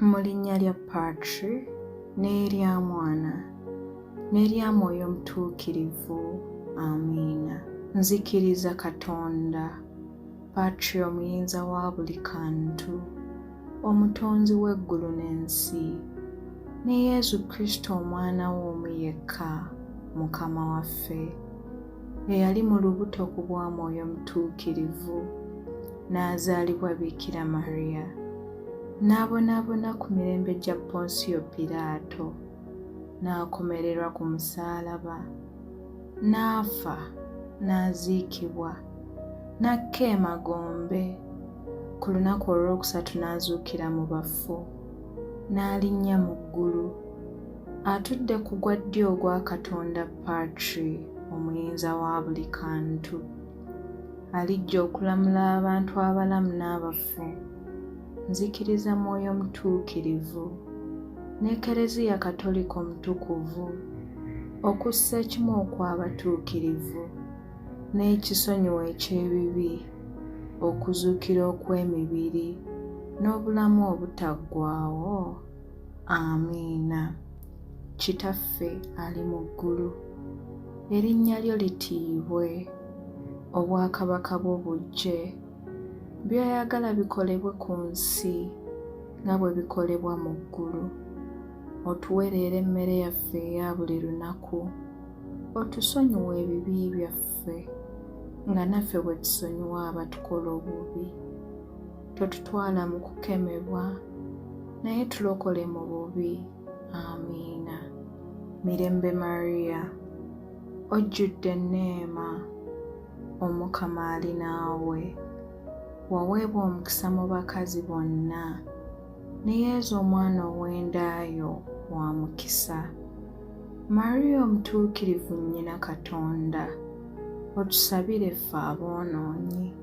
Mu linnya lya Patri n'erya Mwana n'erya Mwoyo Omutuukirivu. Amiina. Nzikiriza Katonda, Patri omuyinza wa buli kantu, omutonzi w'eggulu n'ensi, ne Yesu Kristo omwana we omu yekka, Mukama waffe, eyali mu lubuto ku bwa Mwoyo Omutuukirivu, n'azaalibwa Bikira Mariya, n'abonaabona ku mirembe gya Ponsiyo Piraato, n'akomererwa ku musaalaba, n'afa, n'aziikibwa, n'akka emagombe, ku lunaku olwokusatu n'azuukira mu bafu, n'alinnya mu ggulu, atudde ku gwa ddyo ogwa Katonda Patri omuyinza wa buli kantu, alijja okulamula abantu abalamu n'abafu. Nzikiriza Mwoyo Omutuukirivu n'Ekereziya Katolika Omutukuvu, okussa ekimu okw'abatuukirivu, n'ekisonyiwo eky'ebibi, okuzuukira okw'emibiri, n'obulamu obutaggwaawo. Amiina. Kitaffe ali mu ggulu, erinnya lyo litiibwe, obwakabaka bwo bujje, by'oyagala bikolebwe ku nsi nga bwe bikolebwa mu ggulu. Otuwe leero emmere yaffe eya buli lunaku, otusonyiwe ebibi byaffe nga naffe bwe tusonyiwa abatukola obubi. Totutwala mu kukemebwa, naye tulokole mu bubi. Amiina. Mirembe Mariya, ojjudde enneema, Omukama ali naawe, waweebwa omukisa mu bakazi bonna, ne Yesu omwana ow'endaayo wa mukisa. Mariya omutuukirivu nnyina Katonda, otusabire ffe aboonoonyi,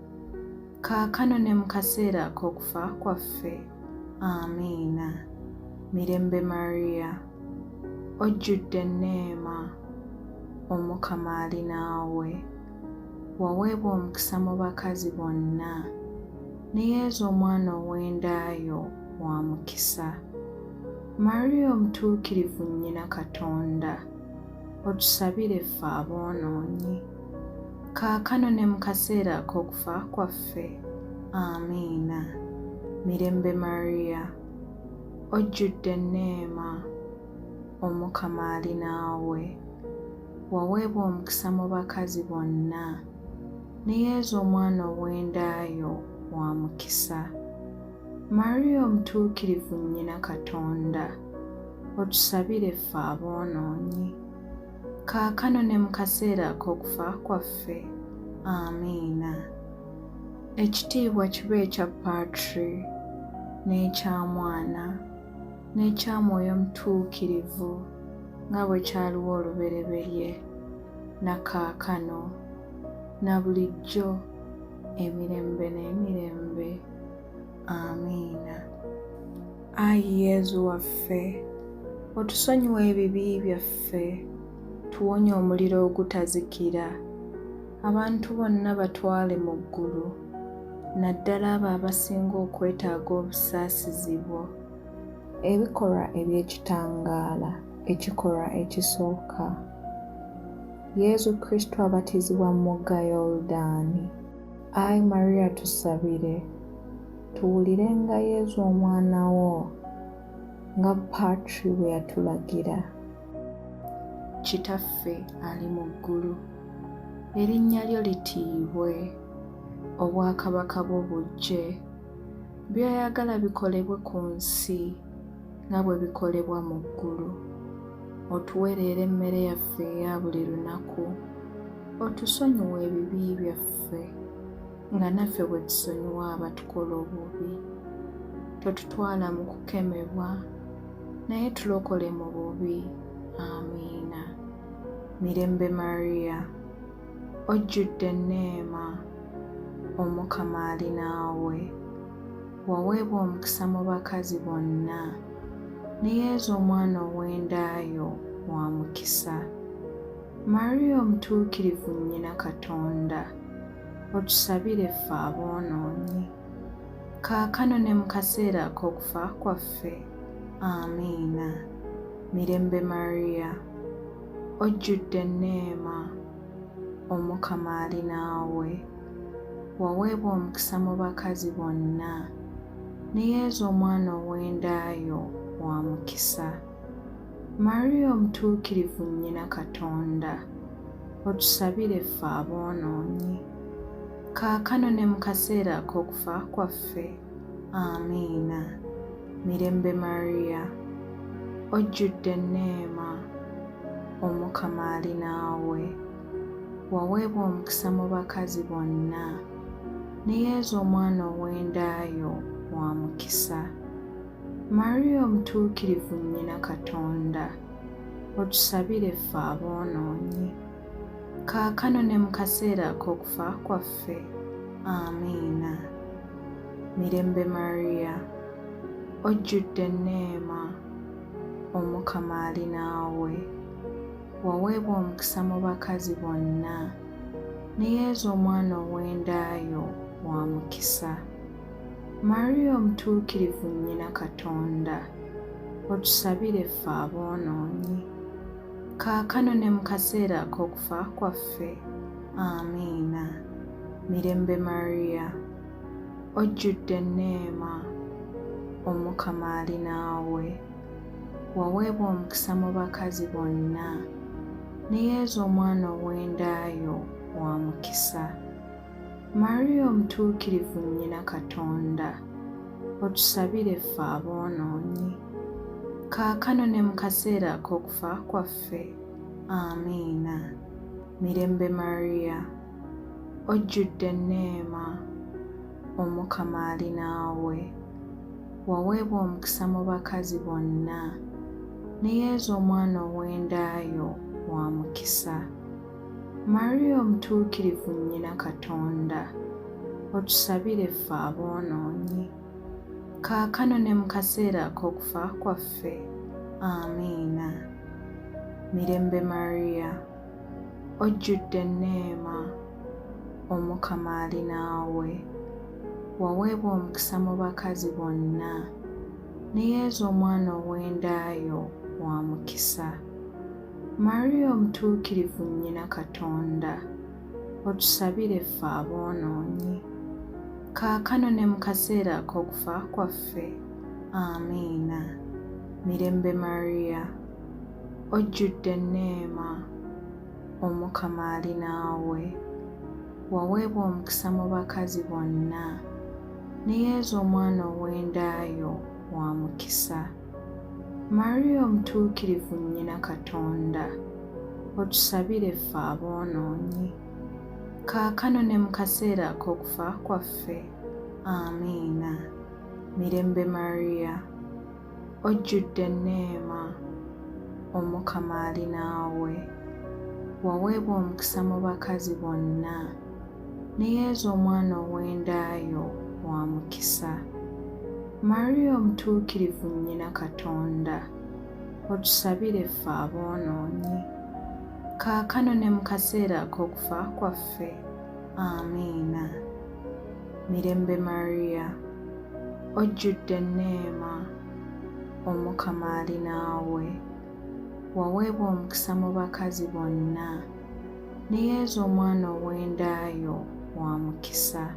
kaakano ne mu kaseera ak'okufa kwaffe. Amiina. Mirembe Mariya, ojjudde enneema, Omukama ali naawe, waweebwa omukisa mu bakazi bonna, ne Yesu omwana ow'endaayo wa mukisa. Mariya omutuukirivu nnyina Katonda, otusabire ffe aboonoonyi, kaakano ne mu kaseera ak'okufa kwaffe. Amiina. Mirembe Mariya, ojjudde enneema, Omukama ali naawe, waweebwa omukisa mu bakazi bonna, ne Yesu omwana ow'endaayo wa mukisa. Mariya omutuukirivu nnyina Katonda, otusabire ffe aboonoonyi, kaakano ne mu kaseera ak'okufa kwaffe. Amiina. Ekitiibwa kibe ekya Patri, n'ekya Mwana, n'ekya Mwoyo Omutuukirivu, nga bwe kyaliwo olubereberye, na kaakano, na bulijjo, emirembe n'emirembe. Amiina. Ayi Yesu waffe, otusonyiwe ebibi byaffe, tuwonye omuliro ogutazikira, abantu bonna batwale mu ggulu, naddala abo abasinga okwetaaga obusaasizi bwo. Ebikolwa eby'ekitangaala, ekikolwa ekisooka. Yesu Kristo abatizibwa mu mugga Yoludaani. Ayi Mariya tusabire, tuwulirenga Yesu omwana wo, nga Patri bwe yatulagira. Kitaffe ali mu ggulu, erinnya lyo litiibwe, obwakabaka bwo bujje, by'oyagala bikolebwe ku nsi nga bwe bikolebwa mu ggulu. Otuwe leero emmere yaffe eya buli lunaku, otusonyiwe ebibi byaffe nga naffe bwe tusonyiwa abatukola obubi. Totutwala mu kukemebwa, naye tulokole mu bubi. Amiina. Mirembe Mariya, ojjudde enneema, Omukama ali naawe, waweebwa omukisa mu bakazi bonna, ne Yesu omwana ow'endaayo wa mukisa. Mariya omutuukirivu nnyina Katonda, otusabire ffe aboonoonyi, kaakano ne mu kaseera ak'okufa kwaffe. Amiina. Mirembe Mariya, ojjudde enneema, Omukama ali naawe. Waweebwa omukisa mu bakazi bonna, ne Yesu omwana ow'endaayo wa mukisa. Mariya omutuukirivu nnyina Katonda, otusabire ffe aboonoonyi, kaakano ne mu kaseera ak'okufa kwaffe. Amiina. Mirembe Mariya, ojjudde enneema, Omukama ali naawe. Waweebwa omukisa mu bakazi bonna, ne Yesu omwana ow'endaayo wa mukisa. Mariya omutuukirivu nnyina Katonda, otusabire ffe aboonoonyi, kaakano ne mu kaseera ak'okufa kwaffe. Amiina. Mirembe Mariya, ojjudde enneema, Omukama ali naawe. Waweebwa omukisa mu bakazi bonna, ne Yesu omwana ow'endaayo wa mukisa. Mariya omutuukirivu nnyina Katonda, otusabire ffe aboonoonyi, kaakano ne mu kaseera ak'okufa kwaffe. Amiina. Mirembe Mariya, ojjudde enneema, Omukama ali naawe. Waweebwa omukisa mu bakazi bonna, ne Yesu omwana ow'endaayo wa mukisa. Mariya omutuukirivu nnyina Katonda, otusabire ffe aboonoonyi, kaakano ne mu kaseera ak'okufa kwaffe. Amiina. Mirembe Mariya, ojjudde enneema, Omukama ali naawe. Waweebwa omukisa mu bakazi bonna, ne Yesu omwana ow'endaayo wa mukisa. Mariya omutuukirivu nnyina Katonda, otusabire ffe aboonoonyi, kaakano ne mu kaseera ak'okufa kwaffe. Amiina. Mirembe Mariya, ojjudde enneema, Omukama ali naawe. Waweebwa omukisa mu bakazi bonna, ne Yesu omwana ow'endaayo wa mukisa. Mariya omutuukirivu nnyina Katonda, otusabire ffe aboonoonyi, kaakano ne mu kaseera ak'okufa kwaffe. Amiina. Mirembe Mariya, ojjudde enneema, Omukama ali naawe. Waweebwa omukisa mu bakazi bonna, ne Yesu omwana ow'endaayo wa mukisa. Mariya omutuukirivu nnyina Katonda, otusabire ffe aboonoonyi, kaakano ne mu kaseera ak'okufa kwaffe. Amiina. Mirembe Mariya, ojjudde enneema, Omukama ali naawe. Waweebwa omukisa mu bakazi bonna, ne Yesu omwana ow'endaayo wa mukisa. Mariya omutuukirivu nnyina Katonda, otusabire ffe aboonoonyi, kaakano ne mu kaseera ak'okufa kwaffe. Amiina. Mirembe Mariya, ojjudde enneema, Omukama ali naawe. Waweebwa omukisa mu bakazi bonna, ne Yesu omwana ow'endaayo wa mukisa.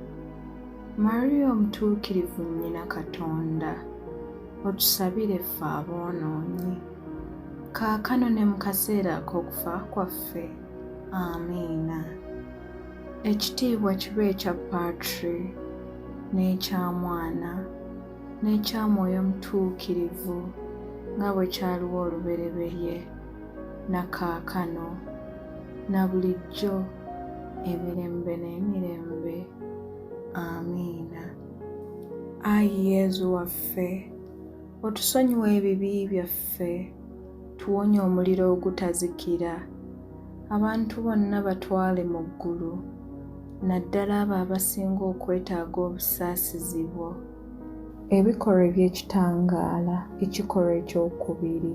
Mariya omutuukirivu nnyina Katonda, otusabire ffe aboonoonyi, kaakano ne mu kaseera ak'okufa kwaffe. Amiina. Ekitiibwa kibe ekya Patri, n'ekya Mwana, n'ekya Mwoyo Mutuukirivu, nga bwe kyaliwo olubereberye, na kaakano, na bulijjo, emirembe n'emirembe. Amiina. Ayi Yesu waffe, otusonyiwe ebibi byaffe, tuwonye omuliro ogutazikira, abantu bonna batwale mu ggulu, naddala abo abasinga okwetaaga obusaasizi bwo. Ebikolwa eby'ekitangaala, ekikolwa ekyokubiri.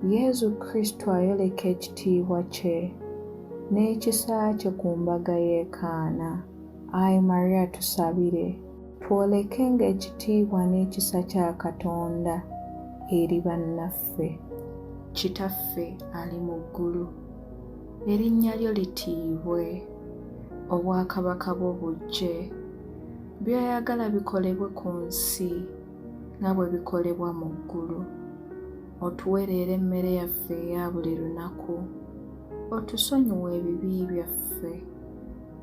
Yesu Kristo ayoleka ekitiibwa kye n'ekisa kye ku mbaga y'e Kaana. Ayi Mariya tusabire. twolekenga ekitiibwa n'ekisa kya Katonda eri bannaffe. Kitaffe ali mu ggulu, erinnya lyo litiibwe, obwakabaka bwo bujje, by'oyagala bikolebwe ku nsi nga bwe bikolebwa mu ggulu. Otuwe leero emmere yaffe eya buli lunaku. Otusonyiwe ebibi byaffe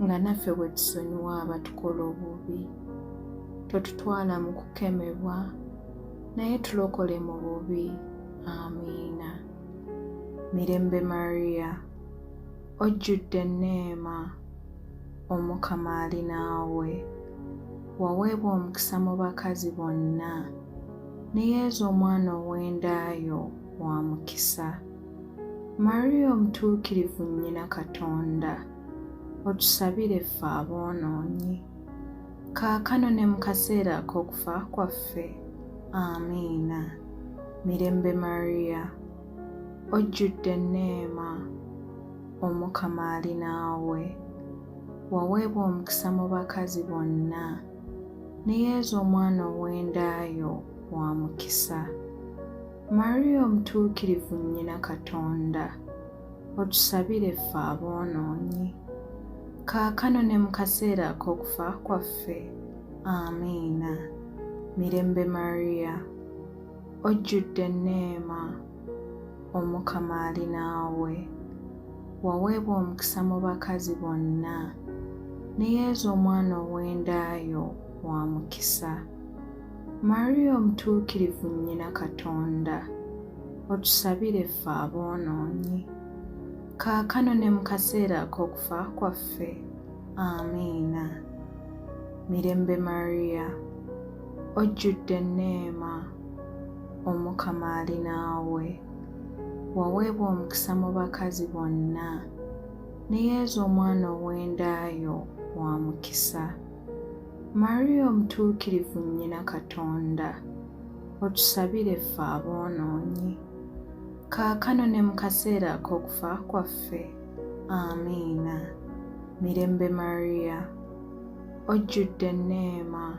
nga naffe bwe tusonyiwa abatukola obubi. Totutwala mu kukemebwa, naye tulokole mu bubi. Amiina. Mirembe Mariya, ojjudde enneema, Omukama ali naawe. Waweebwa omukisa mu bakazi bonna, ne Yesu omwana ow'endaayo wa mukisa. Mariya omutuukirivu nnyina Katonda, otusabire ffe aboonoonyi, kaakano ne mu kaseera ak'okufa kwaffe. Amiina. Mirembe Mariya, ojjudde enneema, Omukama ali naawe. Waweebwa omukisa mu bakazi bonna, ne Yesu omwana ow'endaayo wa mukisa. Mariya omutuukirivu nnyina Katonda, otusabire ffe aboonoonyi, kaakano ne mu kaseera ak'okufa kwaffe. Amiina. Mirembe Mariya, ojjudde enneema, Omukama ali naawe. Waweebwa omukisa mu bakazi bonna, ne Yesu omwana ow'endaayo wa mukisa. Mariya omutuukirivu nnyina Katonda, otusabire ffe aboonoonyi, kaakano ne mu kaseera ak'okufa kwaffe. Amiina. Mirembe Mariya, ojjudde enneema, Omukama ali naawe. Waweebwa omukisa mu bakazi bonna, ne Yesu omwana ow'endaayo wa mukisa. Mariya omutuukirivu nnyina Katonda, otusabire ffe aboonoonyi, kaakano ne mu kaseera ak'okufa kwaffe. Amiina. Mirembe Mariya, ojjudde enneema,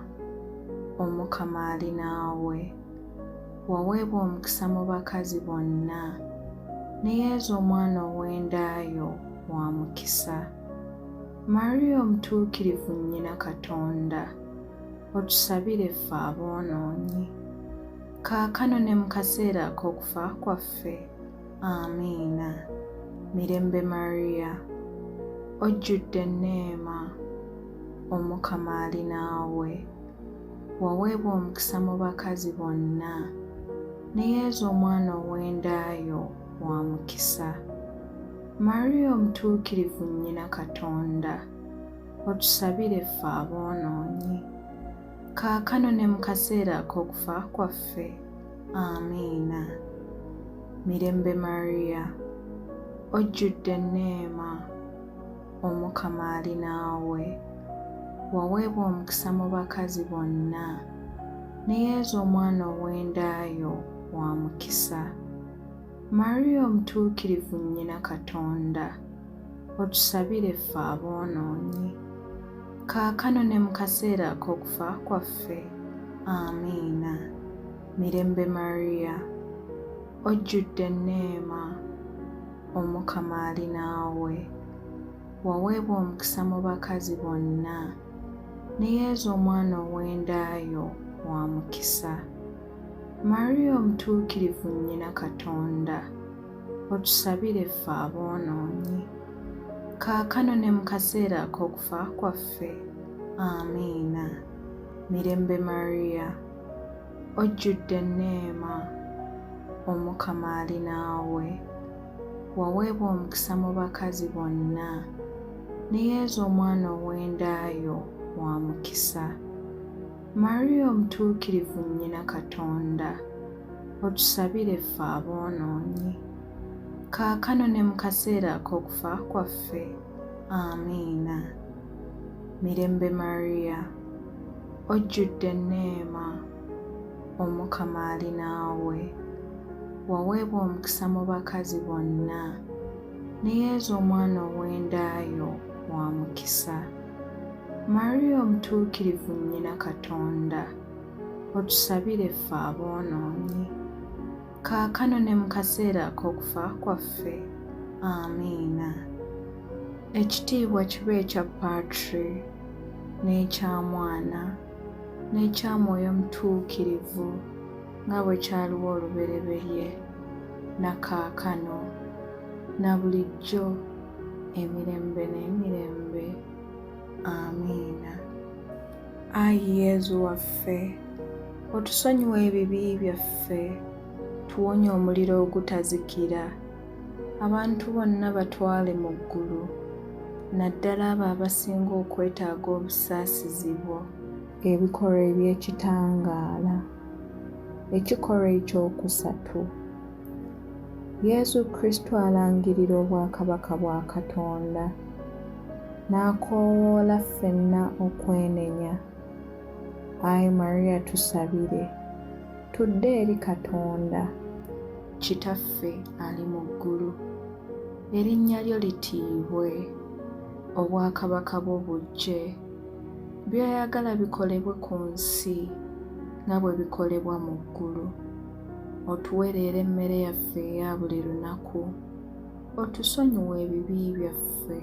Omukama ali naawe. Waweebwa omukisa mu bakazi bonna, ne Yesu omwana ow'endaayo wa mukisa. Mariya omutuukirivu nnyina Katonda, otusabire ffe aboonoonyi, kaakano ne mu kaseera ak'okufa kwaffe. Amiina. Mirembe Mariya, ojjudde enneema, Omukama ali naawe. Waweebwa omukisa mu bakazi bonna, ne Yesu omwana ow'endaayo wa mukisa. Mariya omutuukirivu nnyina Katonda, otusabire ffe aboonoonyi, kaakano ne mu kaseera ak'okufa kwaffe. Amiina. Mirembe Mariya, ojjudde enneema, Omukama ali naawe. Waweebwa omukisa mu bakazi bonna, ne Yesu omwana ow'endaayo wa mukisa. Mariya omutuukirivu nnyina Katonda, otusabire ffe aboonoonyi, kaakano ne mu kaseera ak'okufa kwaffe. Amiina. Mirembe Mariya, ojjudde enneema, Omukama ali naawe. Waweebwa omukisa mu bakazi bonna, ne Yesu omwana ow'endaayo wa mukisa. Mariya omutuukirivu nnyina Katonda, otusabire ffe aboonoonyi, kaakano ne mu kaseera ak'okufa kwaffe. Amiina. Mirembe Mariya, ojjudde enneema, Omukama ali naawe. Waweebwa omukisa mu bakazi bonna, ne Yesu omwana ow'endaayo wa mukisa. Mariya omutuukirivu nnyina Katonda, otusabire ffe aboonoonyi, kaakano ne mu kaseera ak'okufa kwaffe. Amiina. Mirembe Mariya, ojjudde enneema, Omukama ali naawe. Waweebwa omukisa mu bakazi bonna, ne Yesu omwana ow'endaayo wa mukisa. Mariya omutuukirivu nnyina Katonda, otusabire ffe aboonoonyi, kaakano ne mu kaseera ak'okufa kwaffe. Amiina. Ekitiibwa kibe ekya Patri, n'ekya Mwana, n'ekya Mwoyo Omutuukirivu, nga bwe kyaliwo olubereberye, na kaakano, na bulijjo, emirembe n'emirembe. Amiina. Ayi Yezu waffe, otusonyiwe ebibi byaffe, tuwonye omuliro ogutazikira, abantu bonna batwale mu ggulu, naddala abo abasinga okwetaaga obusaasizi bwo. Ebikolwa eby'ekitangaala. Ekikolwa ekyokusatu. Yezu Kristo alangirira obwakabaka bwa Katonda, n'akoowoola ffenna okwenenya. Ayi Mariya tusabire, tudde eri Katonda. Kitaffe ali mu ggulu, erinnya lyo litiibwe, obwakabaka bwo bujje, by'oyagala bikolebwe ku nsi nga bwe bikolebwa mu ggulu. Otuwe leero emmere yaffe eya buli lunaku, otusonyiwe ebibi byaffe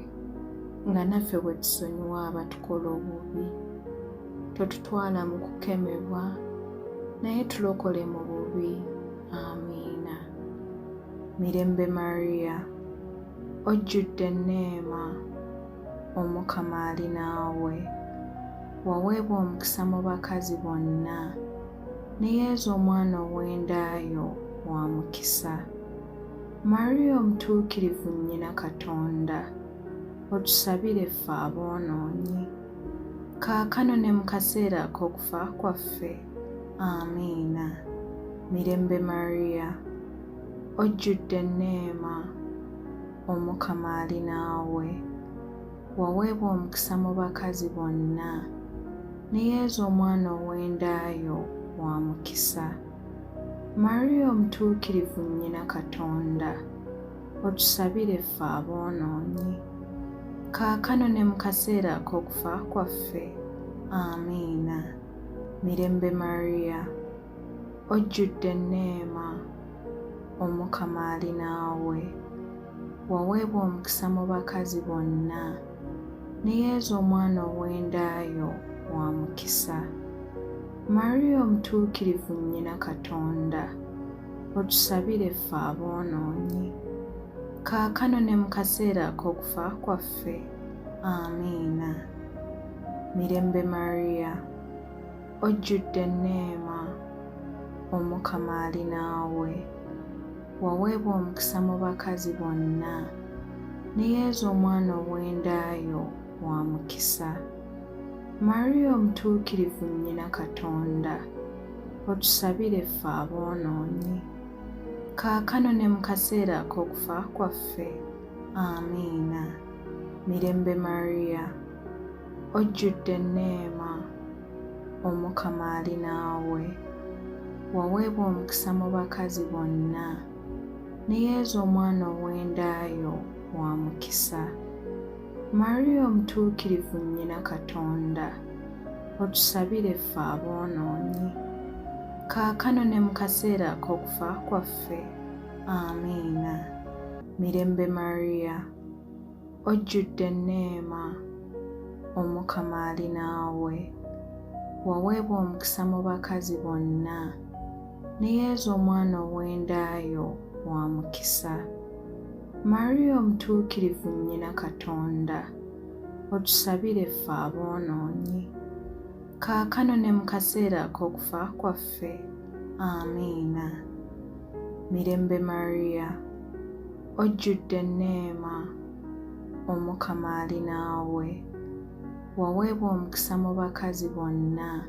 nga naffe bwe tusonyiwa abatukola obubi. Totutwala mu kukemebwa, naye tulokole mu bubi. Amiina. Mirembe Mariya, ojjudde enneema, Omukama ali naawe, waweebwa omukisa mu bakazi bonna, ne Yezu omwana ow'endaayo wa mukisa. Mariya omutuukirivu nnyina Katonda, otusabire ffe aboonoonyi, kaakano ne mu kaseera ak'okufa kwaffe. Amiina. Mirembe Mariya, ojjudde enneema, Omukama ali naawe, waweebwa omukisa mu bakazi bonna, ne Yezu omwana ow'endaayo wa mukisa. Mariya omutuukirivu nnyina Katonda, otusabire ffe aboonoonyi, kaakano ne mu kaseera ak'okufa kwaffe. Amiina. Mirembe Mariya, ojjudde enneema, Omukama ali naawe, waweebwa omukisa mu bakazi bonna, ne Yezu omwana ow'endaayo wa mukisa. Mariya omutuukirivu nnyina Katonda, otusabire ffe aboonoonyi, kaakano ne mu kaseera ak'okufa kwaffe. Amiina. Mirembe Mariya, ojjudde enneema, Omukama ali naawe, waweebwa omukisa mu bakazi bonna, ne Yezu omwana ow'endaayo wa mukisa. Mariya omutuukirivu nnyina Katonda, otusabire ffe aboonoonyi, kaakano ne mu kaseera ak'okufa kwaffe. Amiina. Mirembe Mariya, ojjudde enneema, Omukama ali naawe, waweebwa omukisa mu bakazi bonna, ne Yezu omwana ow'endaayo wa mukisa. Mariya omutuukirivu nnyina Katonda, otusabire ffe aboonoonyi, kaakano ne mu kaseera ak'okufa kwaffe. Amiina. Mirembe Mariya, ojjudde enneema, Omukama ali naawe, waweebwa omukisa mu bakazi bonna, ne Yezu omwana ow'endaayo wa mukisa. Mariya omutuukirivu nnyina Katonda, otusabire ffe aboonoonyi, kaakano ne mu kaseera ak'okufa kwaffe. Amiina. Mirembe Mariya, ojjudde enneema, Omukama ali naawe, waweebwa omukisa mu bakazi bonna,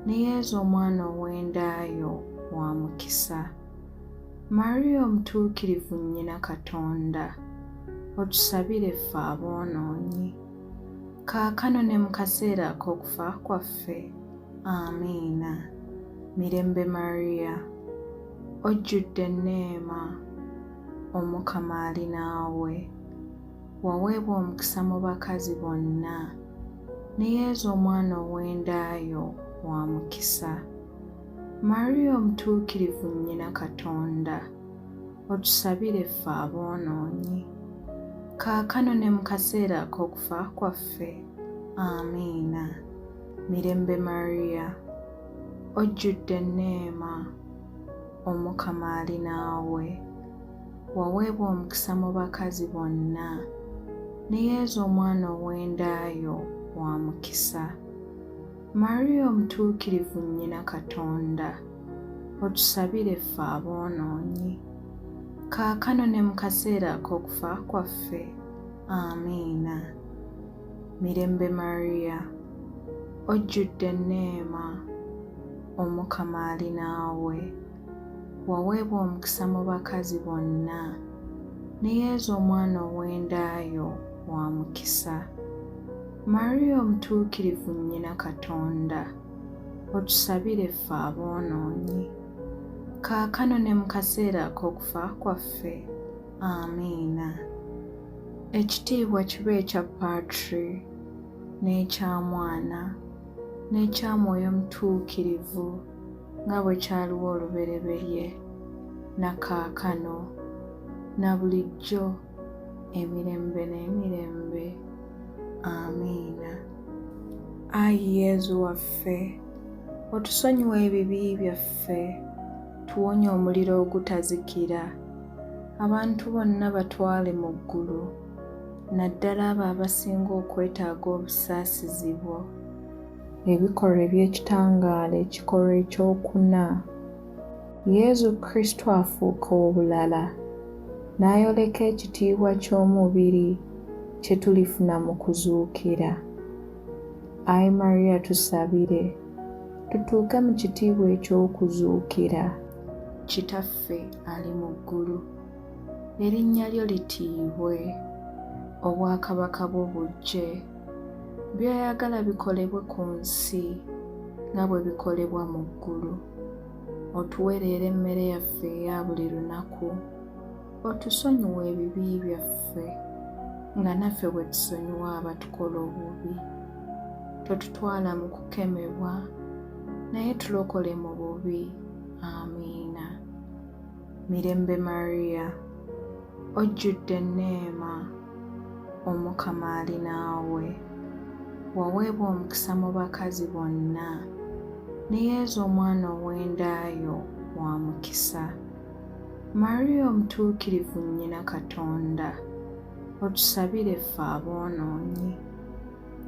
ne Yezu omwana ow'endaayo wa mukisa. Mariya omutuukirivu nnyina Katonda, otusabire ffe aboonoonyi, kaakano ne mu kaseera ak'okufa kwaffe. Amiina. Mirembe Mariya, ojjudde enneema, Omukama ali naawe, waweebwa omukisa mu bakazi bonna, ne Yesu omwana ow'endaayo wa mukisa. Mariya omutuukirivu nnyina Katonda, otusabire ffe aboonoonyi, kaakano ne mu kaseera ak'okufa kwaffe. Amiina. Mirembe Mariya, ojjudde enneema, Omukama ali naawe, waweebwa omukisa mu bakazi bonna, ne Yesu omwana ow'endaayo wa mukisa. Mariya omutuukirivu nnyina Katonda, otusabire ffe aboonoonyi, kaakano ne mu kaseera ak'okufa kwaffe. Amiina. Mirembe Mariya, ojjudde enneema, Omukama ali naawe, waweebwa omukisa mu bakazi bonna, ne Yesu omwana ow'endaayo wa mukisa. Mariya omutuukirivu nnyina Katonda, otusabire ffe aboonoonyi, kaakano ne mu kaseera ak'okufa kwaffe. Amiina. Ekitiibwa kibe ekya Patri, n'ekya Mwana, n'ekya Mwoyo Mutuukirivu, nga bwe kyaliwo olubereberye, na kaakano, na bulijjo, emirembe n'emirembe. Amiina. Ayi Yesu waffe, otusonyiwe ebibi byaffe, tuwonye omuliro ogutazikira, abantu bonna batwale mu ggulu, naddala abo abasinga okwetaaga obusaasizi bwo. Ebikolwa eby'ekitangaala ekikolwa ekyokuna, Yesu Kristo afuuka obulala, n'ayoleka ekitiibwa ky'omubiri kye tulifuna mu kuzuukira. Ayi Mariya tusabire, tutuuke mu kitiibwa eky'okuzuukira. Kitaffe ali mu ggulu, erinnya lyo litiibwe, obwakabaka bwo bujje, by'oyagala bikolebwe ku nsi nga bwe bikolebwa mu ggulu. Otuwe leero emmere yaffe eya buli lunaku, otusonyiwe ebibi byaffe nga naffe bwe tusonyiwa abatukola obubi. Totutwala mu kukemebwa, naye tulokole mu bubi. Amiina. Mirembe Mariya, ojjudde enneema, Omukama ali naawe, waweebwa omukisa mu bakazi bonna, ne Yesu omwana ow'endaayo wa mukisa. Mariya omutuukirivu nnyina Katonda, otusabire ffe aboonoonyi,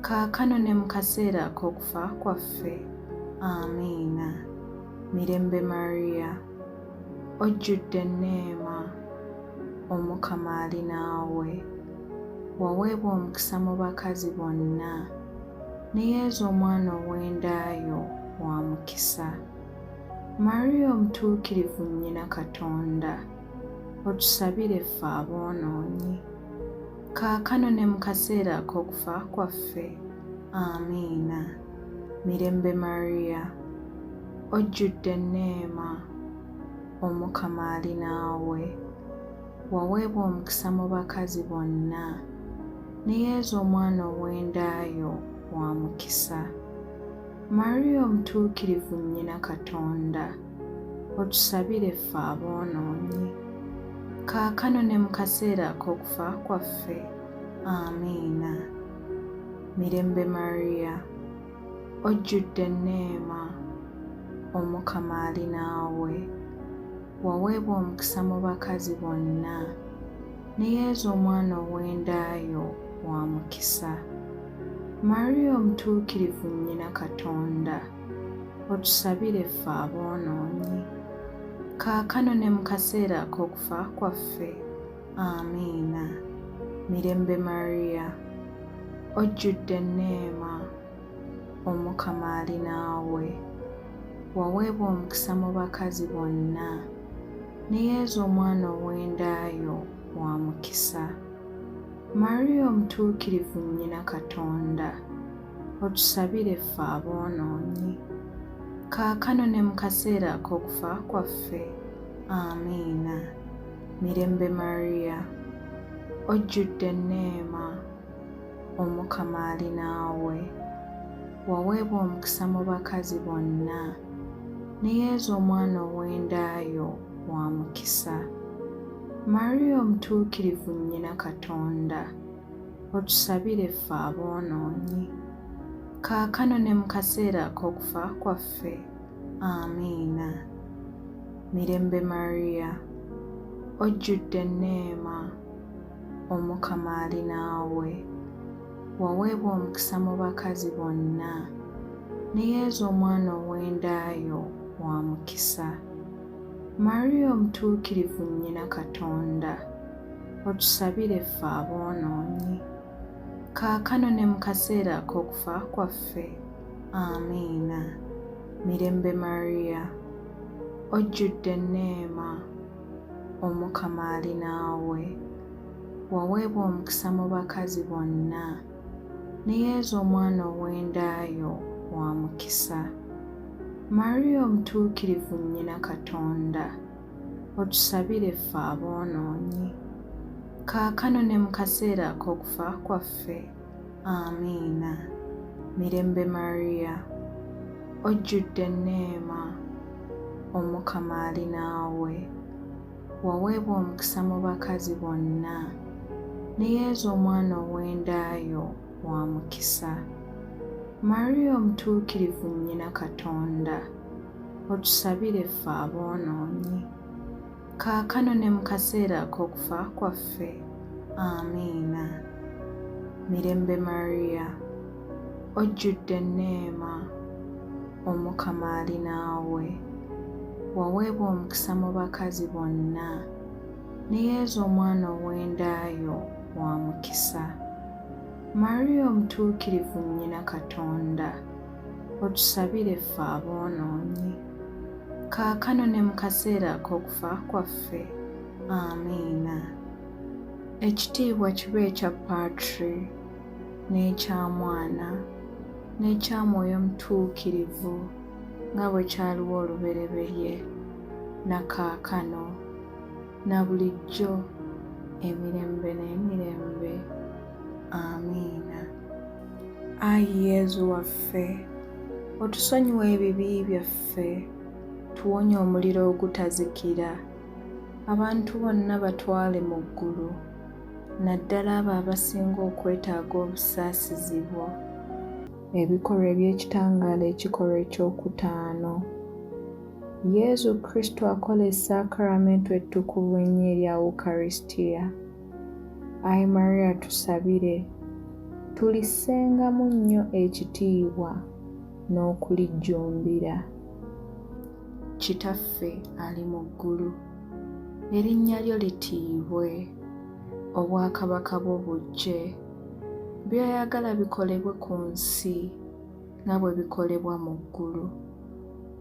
kaakano ne mu kaseera ak'okufa kwaffe. Amiina. Mirembe Mariya, ojjudde enneema, Omukama ali naawe, waweebwa omukisa mu bakazi bonna, ne Yesu omwana ow'endaayo wa mukisa. Mariya omutuukirivu nnyina Katonda, otusabire ffe aboonoonyi, kaakano ne mu kaseera ak'okufa kwaffe. Amiina. Mirembe Mariya, ojjudde enneema, Omukama ali naawe, waweebwa omukisa mu bakazi bonna, ne Yesu omwana ow'endaayo wa mukisa. Mariya omutuukirivu nnyina Katonda, otusabire ffe aboonoonyi, kaakano ne mu kaseera ak'okufa kwaffe. Amiina. Mirembe Mariya, ojjudde enneema, Omukama ali naawe, waweebwa omukisa mu bakazi bonna, ne Yesu omwana ow'endaayo wa mukisa. Mariya omutuukirivu nnyina Katonda, otusabire ffe aboonoonyi, kaakano ne mu kaseera ak'okufa kwaffe. Amiina. Mirembe Mariya, ojjudde enneema, Omukama ali naawe, waweebwa omukisa mu bakazi bonna, ne Yesu omwana ow'endaayo wa mukisa. Mariya omutuukirivu nnyina Katonda, otusabire ffe aboonoonyi, kaakano ne mu kaseera ak'okufa kwaffe. Amiina. Mirembe Mariya, ojjudde enneema, Omukama ali naawe, waweebwa omukisa mu bakazi bonna, ne Yesu omwana ow'endaayo wa mukisa. Mariya omutuukirivu nnyina Katonda, otusabire ffe aboonoonyi, kaakano ne mu kaseera ak'okufa kwaffe. Amiina. Mirembe Mariya, ojjudde enneema, Omukama ali naawe, waweebwa omukisa mu bakazi bonna, ne Yesu omwana ow'endaayo wa mukisa. Mariya omutuukirivu nnyina Katonda, otusabire ffe aboonoonyi, kaakano ne mu kaseera ak'okufa kwaffe. Amiina. Mirembe Mariya, ojjudde enneema, Omukama ali naawe, waweebwa omukisa mu bakazi bonna, ne Yesu omwana ow'endaayo wa mukisa. Mariya omutuukirivu nnyina Katonda, otusabire ffe aboonoonyi, kaakano ne mu kaseera ak'okufa kwaffe. Amiina. Mirembe Mariya, ojjudde enneema, Omukama ali naawe, waweebwa omukisa mu bakazi bonna, ne Yesu omwana ow'endaayo wa mukisa. Mariya omutuukirivu nnyina Katonda, otusabire ffe aboonoonyi, kaakano ne mu kaseera ak'okufa kwaffe. Amiina. Mirembe Mariya, ojjudde enneema, Omukama ali naawe, waweebwa omukisa mu bakazi bonna, ne Yesu omwana ow'endaayo wa mukisa. Mariya omutuukirivu nnyina Katonda, otusabire ffe aboonoonyi, kaakano ne mu kaseera ak'okufa kwaffe. Amiina. Ekitiibwa kibe ekya Patri, n'ekya Mwana, n'ekya Mwoyo Omutuukirivu, nga bwe kyaliwo olubereberye, na kaakano, na bulijjo, emirembe n'emirembe. Amiina. Ayi Yesu waffe, otusonyiwe ebibi byaffe, tuwonye omuliro ogutazikira, abantu bonna batwale mu ggulu, naddala abo abasinga okwetaaga obusaasizi bwo. Ebikolwa eby'ekitangaala ekikolwa ekyokutaano. Yesu Kristo akola essaakramentu ettukuvu ennyo erya Wukalisitiya. Ayi Mariya tusabire, tulissengamu nnyo ekitiibwa n'okulijjumbira. Kitaffe ali mu ggulu, erinnya lyo litiibwe, obwakabaka bwo bujje, by'oyagala bikolebwe ku nsi nga bwe bikolebwa mu ggulu.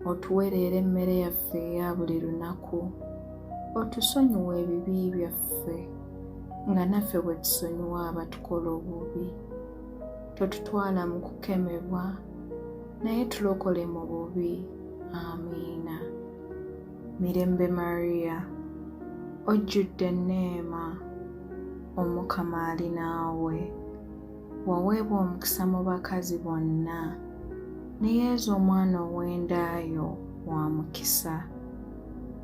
Otuwe leero emmere yaffe eya buli lunaku, otusonyiwe ebibi byaffe nga naffe bwe tusonyiwa abatukola obubi. Totutwala mu kukemebwa, naye tulokole mu bubi. Amiina. Mirembe Mariya, ojjudde enneema, Omukama ali naawe, waweebwa omukisa mu bakazi bonna, ne Yesu omwana ow'endaayo wa mukisa.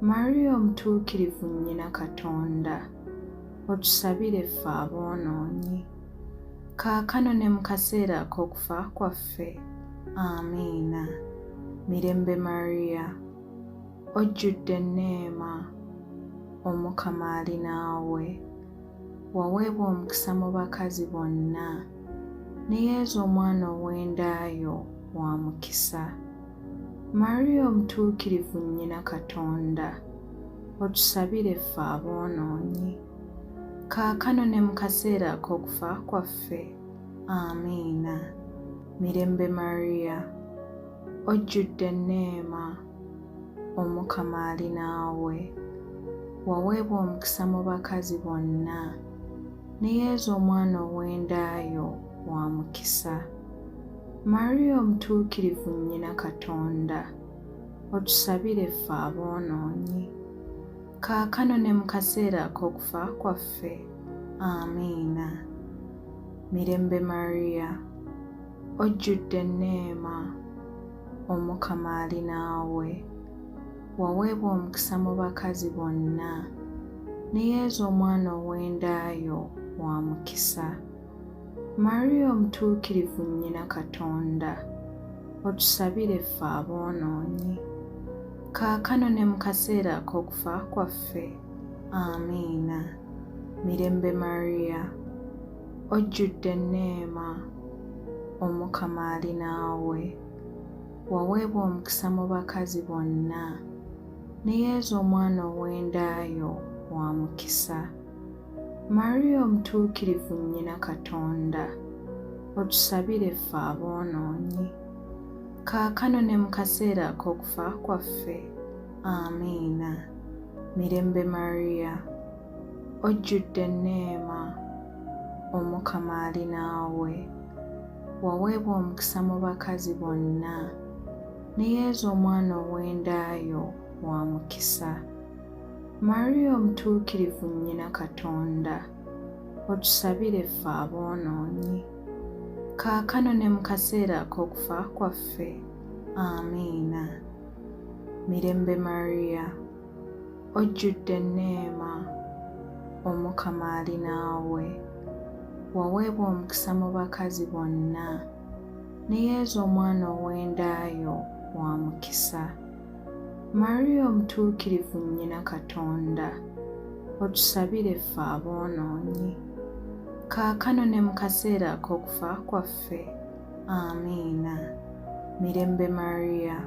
Mariya omutuukirivu nnyina Katonda, otusabire ffe aboonoonyi, kaakano ne mu kaseera ak'okufa kwaffe. Amiina. Mirembe Mariya, ojjudde enneema, Omukama ali naawe, waweebwa omukisa mu bakazi bonna, ne Yesu omwana ow'endaayo wa mukisa. Mariya omutuukirivu nnyina Katonda, otusabire ffe aboonoonyi, kaakano ne mu kaseera ak'okufa kwaffe. Amiina. Mirembe Mariya, ojjudde enneema, Omukama ali naawe, waweebwa omukisa mu bakazi bonna, ne Yesu omwana ow'endaayo wa mukisa. Mariya omutuukirivu nnyina Katonda, otusabire ffe aboonoonyi, kaakano ne mu kaseera ak'okufa kwaffe. Amiina. Mirembe Mariya, ojjudde enneema, Omukama ali naawe. Waweebwa omukisa mu bakazi bonna, ne Yesu omwana ow'endaayo wa mukisa. Mariya omutuukirivu nnyina Katonda, otusabire ffe aboonoonyi, kaakano ne mu kaseera ak'okufa kwaffe. Amiina. Mirembe Mariya, ojjudde enneema, Omukama ali naawe. Waweebwa omukisa mu bakazi bonna, ne Yesu omwana ow'endaayo wa mukisa. Mariya omutuukirivu nnyina Katonda, otusabire ffe aboonoonyi, kaakano ne mu kaseera ak'okufa kwaffe. Amiina. Mirembe Mariya, ojjudde enneema, Omukama ali naawe. Waweebwa omukisa mu bakazi bonna, ne Yesu omwana ow'endaayo wa mukisa. Mariya omutuukirivu nnyina Katonda, otusabire ffe aboonoonyi, kaakano ne mu kaseera ak'okufa kwaffe. Amiina. Mirembe Mariya, ojjudde enneema, Omukama ali naawe. Waweebwa omukisa mu bakazi bonna, ne Yesu omwana ow'endaayo wa mukisa. Mariya omutuukirivu nnyina Katonda, otusabire ffe aboonoonyi, kaakano ne mu kaseera ak'okufa kwaffe. Amiina. Mirembe Mariya,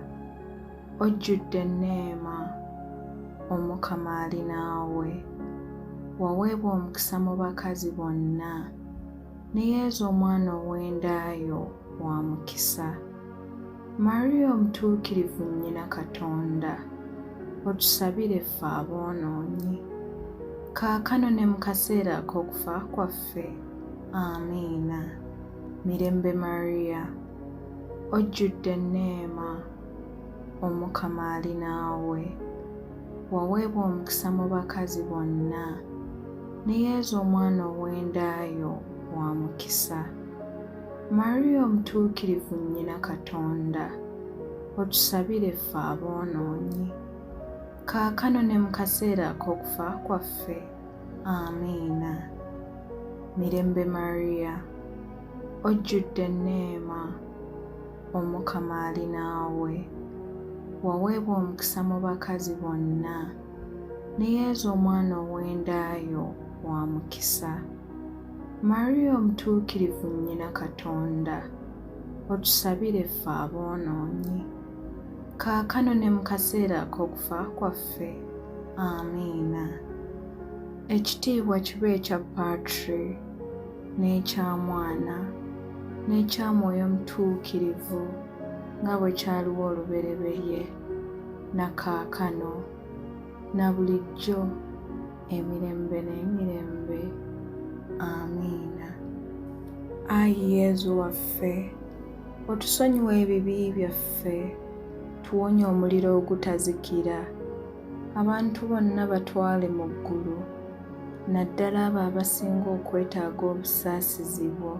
ojjudde enneema, Omukama ali naawe. Waweebwa omukisa mu bakazi bonna, ne Yesu omwana ow'endaayo wa mukisa. Mariya omutuukirivu nnyina Katonda, otusabire ffe aboonoonyi, kaakano ne mu kaseera ak'okufa kwaffe. Amiina. Mirembe Mariya, ojjudde enneema, Omukama ali naawe. Waweebwa omukisa mu bakazi bonna, ne Yesu omwana ow'endaayo wa mukisa. Mariya omutuukirivu nnyina Katonda, otusabire ffe aboonoonyi, kaakano ne mu kaseera ak'okufa kwaffe. Amiina. Mirembe Mariya, ojjudde enneema, Omukama ali naawe. Waweebwa omukisa mu bakazi bonna, ne Yesu omwana ow'endaayo wa mukisa. Mariya omutuukirivu nnyina Katonda, otusabire ffe aboonoonyi, kaakano ne mu kaseera ak'okufa kwaffe. Amiina. Ekitiibwa kibe ekya Patri, n'ekya Mwana, n'ekya Mwoyo Omutuukirivu, nga bwe kyaliwo olubereberye, na kaakano, na bulijjo, emirembe n'emirembe. Amiina. Ayi Yesu waffe, otusonyiwe ebibi byaffe, tuwonye omuliro ogutazikira, abantu bonna batwale mu ggulu, naddala abo abasinga okwetaaga obusaasizi bwo.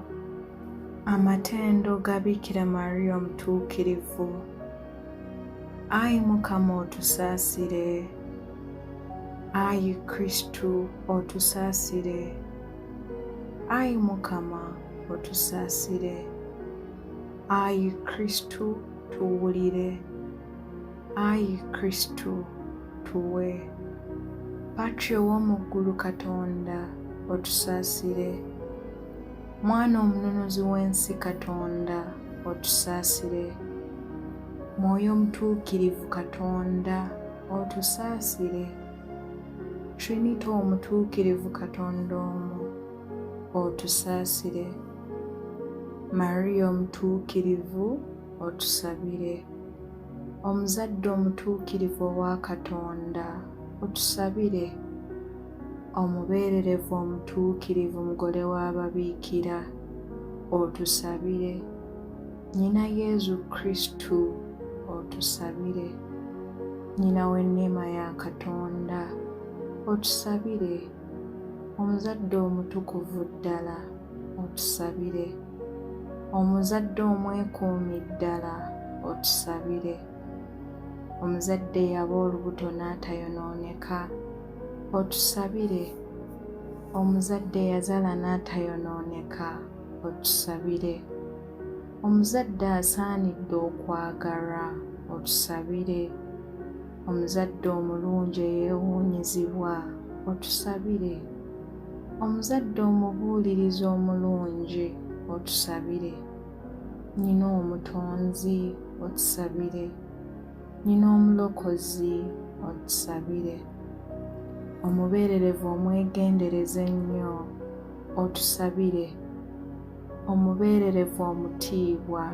Amatendo ga Bikira Mariya omutuukirivu. Ayi Mukama otusaasire. Ayi Kristu otusaasire. Ayi Mukama otusaasire. Ayi Kristu tuwulire. Ayi Kristu tuwe. Patri ow'omu ggulu Katonda otusaasire. Mwana omununuzi w'ensi Katonda otusaasire. Mwoyo omutuukirivu Katonda otusaasire. Trinity omutuukirivu Katonda omu otusaasire. Mariya omutuukirivu otusabire. Omuzadde omutuukirivu owa Katonda otusabire. Omubeererevu omutuukirivu mugole w'ababiikira otusabire. Nnyina Yesu Kristu otusabire. Nnyina w'enneema ya Katonda otusabire. Omuzadde omutukuvu ddala otusabire. Omuzadde omwekuumi ddala otusabire. Omuzadde eyaba olubuto n'atayonooneka otusabire. Omuzadde eyazaala n'atayonooneka otusabire. Omuzadde asaanidde okwagalwa otusabire. Omuzadde omulungi eyeewuunyizibwa otusabire. Omuzadde omubuulirizi omulungi otusabire. Nnyina omutonzi otusabire. Nnyina omulokozi otusabire. Omubeererevu omwegendereza ennyo otusabire. Omubeererevu omutiibwa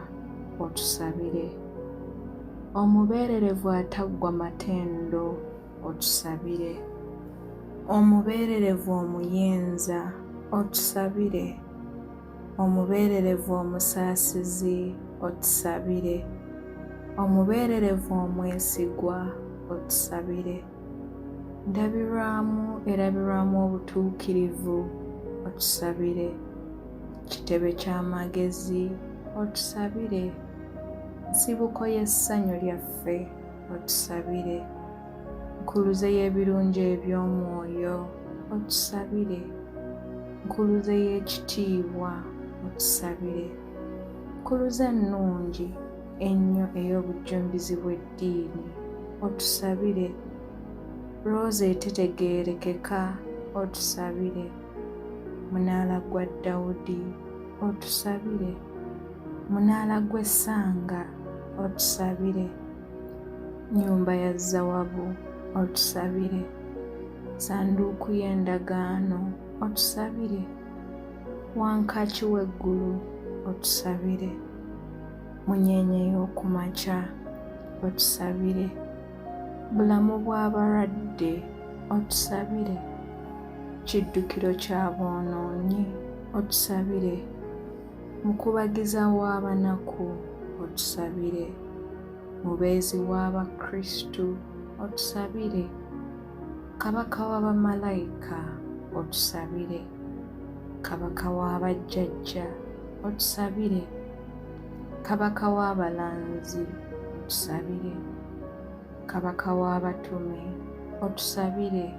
otusabire. Omubeererevu ataggwa matendo otusabire. Omubeererevu omuyinza otusabire. Omubeererevu omusaasizi otusabire. Omubeererevu omwesigwa otusabire. Ndabirwamu erabirwamu obutuukirivu otusabire. Kitebe ky'amagezi otusabire. Nsibuko y'essanyu lyaffe otusabire. Nkuluze y'ebirungi eby'omwoyo otusabire. Nkuluze y'ekitiibwa otusabire. Nkuluze ennungi ennyo ey'obujjumbizi bw'eddiini otusabire. Looza etetegeerekeka otusabire. Munaala gwa Dawudi otusabire. Munaala gw'essanga otusabire. Nnyumba ya Zawwabu otusabire. Ssanduuku y'endagaano otusabire. Wankaaki w'eggulu otusabire. Munyeenye y'okumakya otusabire. Bulamu bw'abalwadde otusabire. Kiddukiro ky'aboonoonyi otusabire. Mukubagiza w'abanaku otusabire. Mubeezi w'Abakristu otusabire. Kabaka w'abamalayika otusabire. Kabaka w'abajjajja otusabire. Kabaka w'abalanzi otusabire. Kabaka w'abatume otusabire.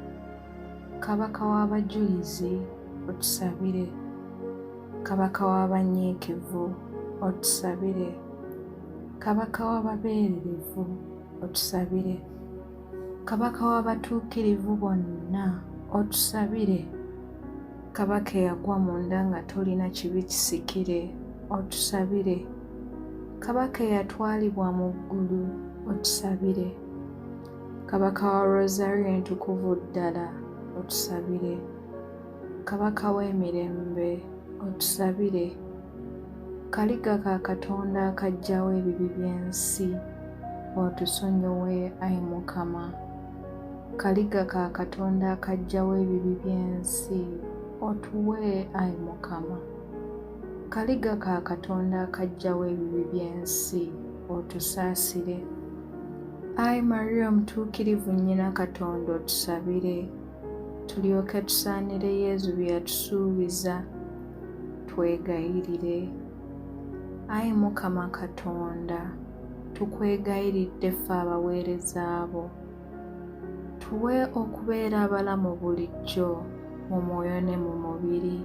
Kabaka w'abajulizi otusabire. Kabaka w'abanyiikivu otusabire. Kabaka w'ababeererivu otusabire. Kabaka w'abatuukirivu bonna otusabire. Kabaka eyagwa mu nda nga tolina kibi kisikire otusabire. Kabaka eyatwalibwa mu ggulu otusabire. Kabaka wa Rosario entukuvu ddala otusabire. Kabaka w'emirembe otusabire. Kaliga ka Katonda akaggyawo ebibi by'ensi otusonyiwe Ayi Mukama. Kaliga ka Katonda akaggyawo ebibi by'ensi otuwe Ayi Mukama. Kaliga ka Katonda akaggyawo ebibi by'ensi otusaasire. Ayi Mariya omutuukirivu nnyina Katonda otusabire. Tulyoke tusaanire Yezu bye yatusuubiza twegayirire. Ayi Mukama Katonda, tukwegayiridde ffe abaweereza bo. Tuwe okubeera abalamu bulijjo mu mwoyo ne mu mubiri.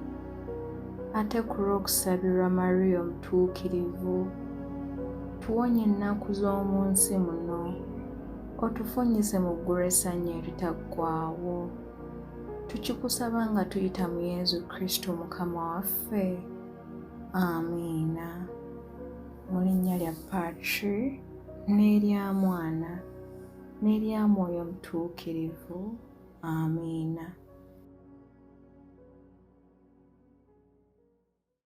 Ate ku lw'okusabirwa Mariya omutuukirivu, tuwonye ennaku z'omu nsi muno. Otufunyise mu ggulu essanyu eritaggwaawo. Tukikusaba nga tuyita mu Yezu Kristo Mukama waffe. Amiina. Mu linnya lya Patri n'erya Mwana n'erya Mwoyo Omutuukirivu. Amiina.